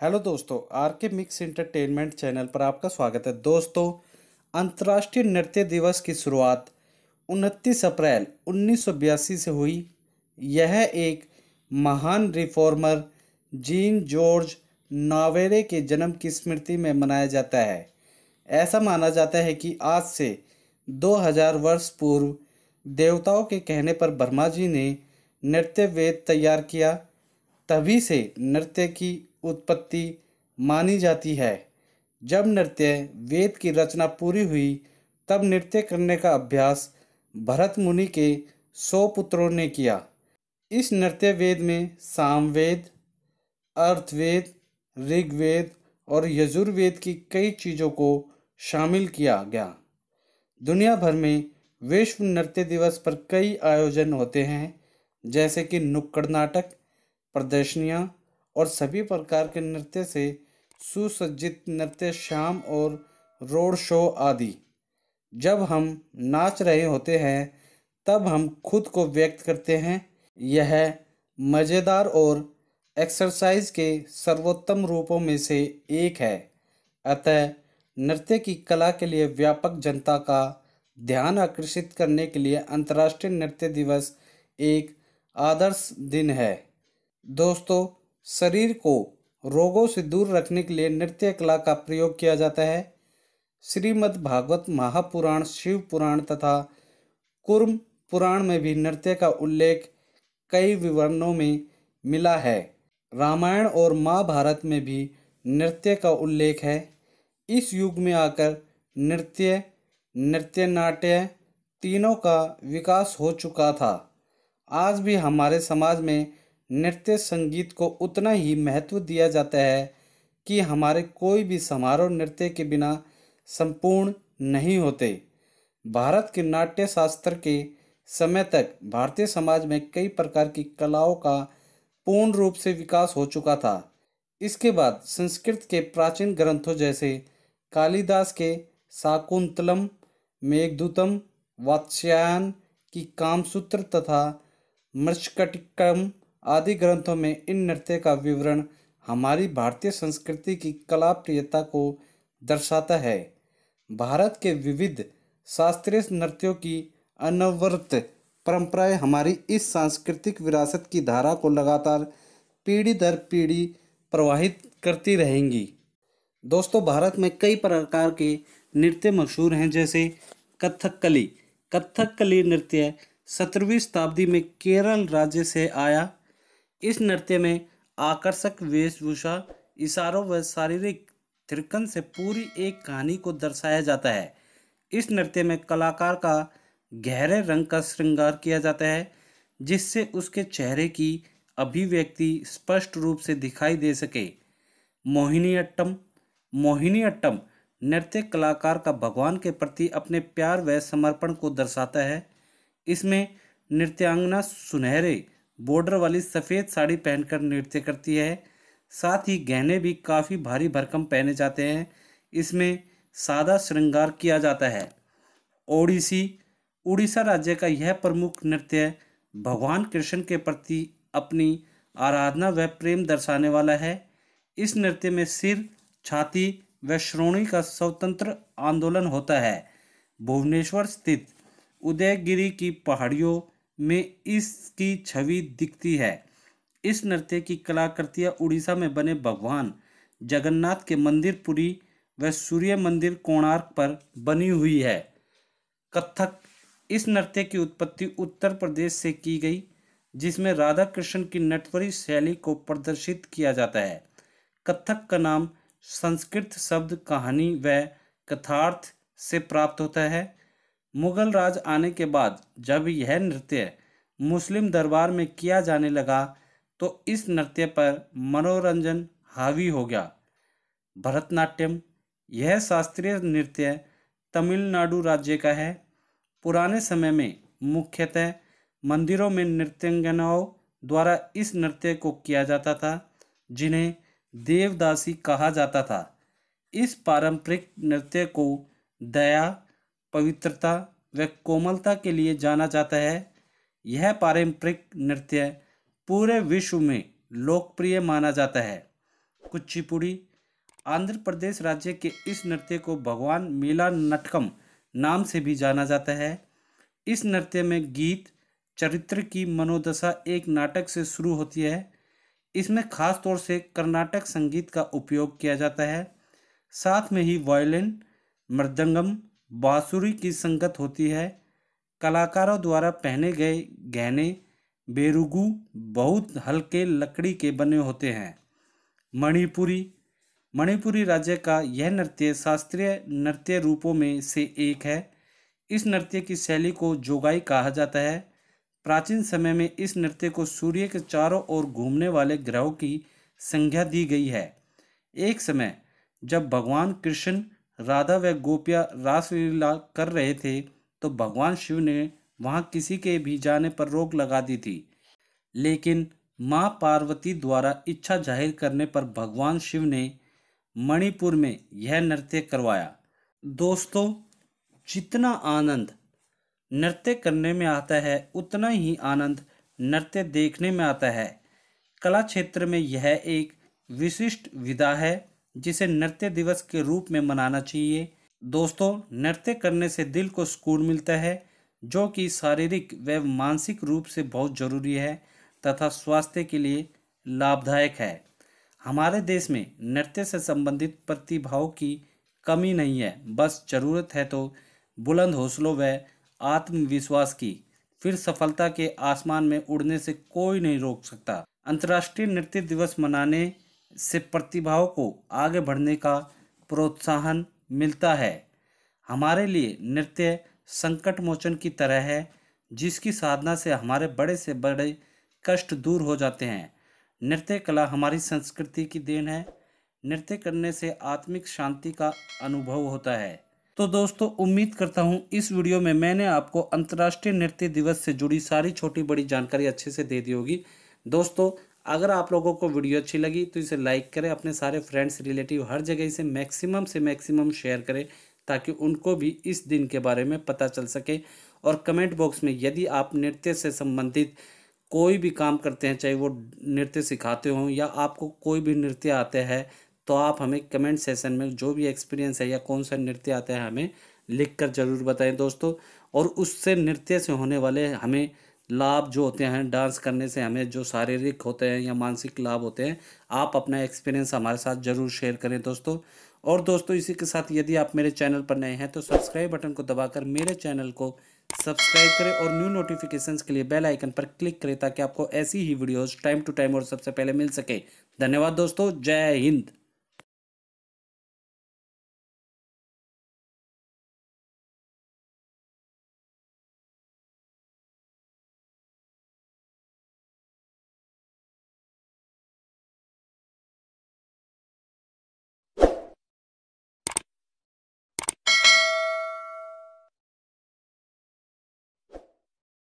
Hello दोस्तों, are के mix entertainment channel पर आपका स्वागत है। दोस्तों, अंतर्राष्ट्रीय नृत्य दिवस की शुरुआत 29 अप्रैल 1982 से हुई। यह एक महान रिफॉर्मर जीन जॉर्ज नावेरे के जन्म की स्मृति में मनाया जाता है। ऐसा माना जाता है कि आज से 2000 वर्ष पूर्व देवताओं के कहने पर ब्रह्मा जी ने नृत्य वेद तैयार किया। तभी से नृत्य की उत्पत्ति मानी जाती है। जब नृत्य वेद की रचना पूरी हुई, तब नृत्य करने का अभ्यास भरत मुनि के 100 पुत्रों ने किया। इस नृत्य वेद में सामवेद, अर्थवेद, ऋग्वेद और यजुर्वेद की कई चीज़ों को शामिल किया गया। दुनिया भर में विश्व नृत्य दिवस पर कई आयोजन होते हैं, जैसे कि नुक्कड़ नाटक, प्रदर्शनियाँ और सभी प्रकार के नृत्य से सुसज्जित नृत्य शाम और रोड शो आदि। जब हम नाच रहे होते हैं, तब हम खुद को व्यक्त करते हैं। यह मज़ेदार और एक्सरसाइज के सर्वोत्तम रूपों में से एक है। अतः नृत्य की कला के लिए व्यापक जनता का ध्यान आकर्षित करने के लिए अंतर्राष्ट्रीय नृत्य दिवस एक आदर्श दिन है। दोस्तों, शरीर को रोगों से दूर रखने के लिए नृत्य कला का प्रयोग किया जाता है। श्रीमद् भागवत महापुराण, शिव पुराण तथा कूर्म पुराण में भी नृत्य का उल्लेख कई विवरणों में मिला है। रामायण और महाभारत में भी नृत्य का उल्लेख है। इस युग में आकर नृत्य नाट्य तीनों का विकास हो चुका था। आज भी हमारे समाज में नृत्य संगीत को उतना ही महत्व दिया जाता है कि हमारे कोई भी समारोह नृत्य के बिना संपूर्ण नहीं होते। भारत के नाट्य शास्त्र के समय तक भारतीय समाज में कई प्रकार की कलाओं का पूर्ण रूप से विकास हो चुका था। इसके बाद संस्कृत के प्राचीन ग्रंथों जैसे कालिदास के शाकुंतलम, मेघदूतम, वात्स्यायन की कामसूत्र तथा मृच्छकटिकम आदि ग्रंथों में इन नृत्य का विवरण हमारी भारतीय संस्कृति की कला प्रियता को दर्शाता है। भारत के विविध शास्त्रीय नृत्यों की अनवरत परंपराएं हमारी इस सांस्कृतिक विरासत की धारा को लगातार पीढ़ी दर पीढ़ी प्रवाहित करती रहेंगी। दोस्तों, भारत में कई प्रकार के नृत्य मशहूर हैं, जैसे कथकली। कथकली नृत्य 17वीं शताब्दी में केरल राज्य से आया। इस नृत्य में आकर्षक वेशभूषा, इशारों व शारीरिक थिरकन से पूरी एक कहानी को दर्शाया जाता है। इस नृत्य में कलाकार का गहरे रंग का श्रृंगार किया जाता है, जिससे उसके चेहरे की अभिव्यक्ति स्पष्ट रूप से दिखाई दे सके। मोहिनीअट्टम। मोहिनीअट्टम नृत्य कलाकार का भगवान के प्रति अपने प्यार व समर्पण को दर्शाता है। इसमें नृत्यांगना सुनहरे बॉर्डर वाली सफ़ेद साड़ी पहनकर नृत्य करती है। साथ ही गहने भी काफ़ी भारी भरकम पहने जाते हैं। इसमें सादा श्रृंगार किया जाता है। ओडिसी। उड़ीसा राज्य का यह प्रमुख नृत्य भगवान कृष्ण के प्रति अपनी आराधना व प्रेम दर्शाने वाला है। इस नृत्य में सिर, छाती व श्रोणी का स्वतंत्र आंदोलन होता है। भुवनेश्वर स्थित उदयगिरी की पहाड़ियों में इसकी छवि दिखती है। इस नृत्य की कलाकृतियाँ उड़ीसा में बने भगवान जगन्नाथ के मंदिर पुरी व सूर्य मंदिर कोणार्क पर बनी हुई है। कथक। इस नृत्य की उत्पत्ति उत्तर प्रदेश से की गई, जिसमें राधा कृष्ण की नटवरी शैली को प्रदर्शित किया जाता है। कथक का नाम संस्कृत शब्द कहानी व कथार्थ से प्राप्त होता है। मुगल राज आने के बाद जब यह नृत्य मुस्लिम दरबार में किया जाने लगा, तो इस नृत्य पर मनोरंजन हावी हो गया। भरतनाट्यम। यह शास्त्रीय नृत्य तमिलनाडु राज्य का है। पुराने समय में मुख्यतः मंदिरों में नृत्यांगनाओं द्वारा इस नृत्य को किया जाता था, जिन्हें देवदासी कहा जाता था। इस पारंपरिक नृत्य को दया, पवित्रता व कोमलता के लिए जाना जाता है। यह पारंपरिक नृत्य पूरे विश्व में लोकप्रिय माना जाता है। कुचिपुड़ी। आंध्र प्रदेश राज्य के इस नृत्य को भगवान मेला नटकम नाम से भी जाना जाता है। इस नृत्य में गीत चरित्र की मनोदशा एक नाटक से शुरू होती है। इसमें खास तौर से कर्नाटक संगीत का उपयोग किया जाता है। साथ में ही वायलिन, मृदंगम, बांसुरी की संगत होती है। कलाकारों द्वारा पहने गए गहने बेरुगु बहुत हल्के लकड़ी के बने होते हैं। मणिपुरी। मणिपुरी राज्य का यह नृत्य शास्त्रीय नृत्य रूपों में से एक है। इस नृत्य की शैली को जोगाई कहा जाता है। प्राचीन समय में इस नृत्य को सूर्य के चारों ओर घूमने वाले ग्रहों की संज्ञा दी गई है। एक समय जब भगवान कृष्ण, राधा व गोपियाँ रासलीला कर रहे थे तो भगवान शिव ने वहाँ किसी के भी जाने पर रोक लगा दी थी, लेकिन माँ पार्वती द्वारा इच्छा जाहिर करने पर भगवान शिव ने मणिपुर में यह नृत्य करवाया। दोस्तों, जितना आनंद नृत्य करने में आता है उतना ही आनंद नृत्य देखने में आता है। कला क्षेत्र में यह एक विशिष्ट विधा है जिसे नृत्य दिवस के रूप में मनाना चाहिए। दोस्तों, नृत्य करने से दिल को सुकून मिलता है, जो कि शारीरिक व मानसिक रूप से बहुत जरूरी है तथा स्वास्थ्य के लिए लाभदायक है। हमारे देश में नृत्य से संबंधित प्रतिभाओं की कमी नहीं है, बस जरूरत है तो बुलंद हौसलों व आत्मविश्वास की। फिर सफलता के आसमान में उड़ने से कोई नहीं रोक सकता। अंतर्राष्ट्रीय नृत्य दिवस मनाने से प्रतिभाओं को आगे बढ़ने का प्रोत्साहन मिलता है। हमारे लिए नृत्य संकट मोचन की तरह है, जिसकी साधना से हमारे बड़े से बड़े कष्ट दूर हो जाते हैं। नृत्य कला हमारी संस्कृति की देन है। नृत्य करने से आत्मिक शांति का अनुभव होता है। तो दोस्तों, उम्मीद करता हूँ इस वीडियो में मैंने आपको अंतर्राष्ट्रीय नृत्य दिवस से जुड़ी सारी छोटी बड़ी जानकारी अच्छे से दे दी होगी। दोस्तों, अगर आप लोगों को वीडियो अच्छी लगी तो इसे लाइक करें, अपने सारे फ्रेंड्स रिलेटिव हर जगह इसे मैक्सिमम से मैक्सिमम शेयर करें ताकि उनको भी इस दिन के बारे में पता चल सके। और कमेंट बॉक्स में यदि आप नृत्य से संबंधित कोई भी काम करते हैं, चाहे वो नृत्य सिखाते हों या आपको कोई भी नृत्य आता है, तो आप हमें कमेंट सेशन में जो भी एक्सपीरियंस है या कौन सा नृत्य आता है हमें लिख कर ज़रूर बताएं दोस्तों। और उससे नृत्य से होने वाले हमें लाभ जो होते हैं, डांस करने से हमें जो शारीरिक होते हैं या मानसिक लाभ होते हैं, आप अपना एक्सपीरियंस हमारे साथ ज़रूर शेयर करें दोस्तों। और दोस्तों, इसी के साथ यदि आप मेरे चैनल पर नए हैं तो सब्सक्राइब बटन को दबाकर मेरे चैनल को सब्सक्राइब करें और न्यू नोटिफिकेशंस के लिए बेल आइकन पर क्लिक करें ताकि आपको ऐसी ही वीडियोस टाइम टू टाइम और सबसे पहले मिल सके। धन्यवाद दोस्तों। जय हिंद।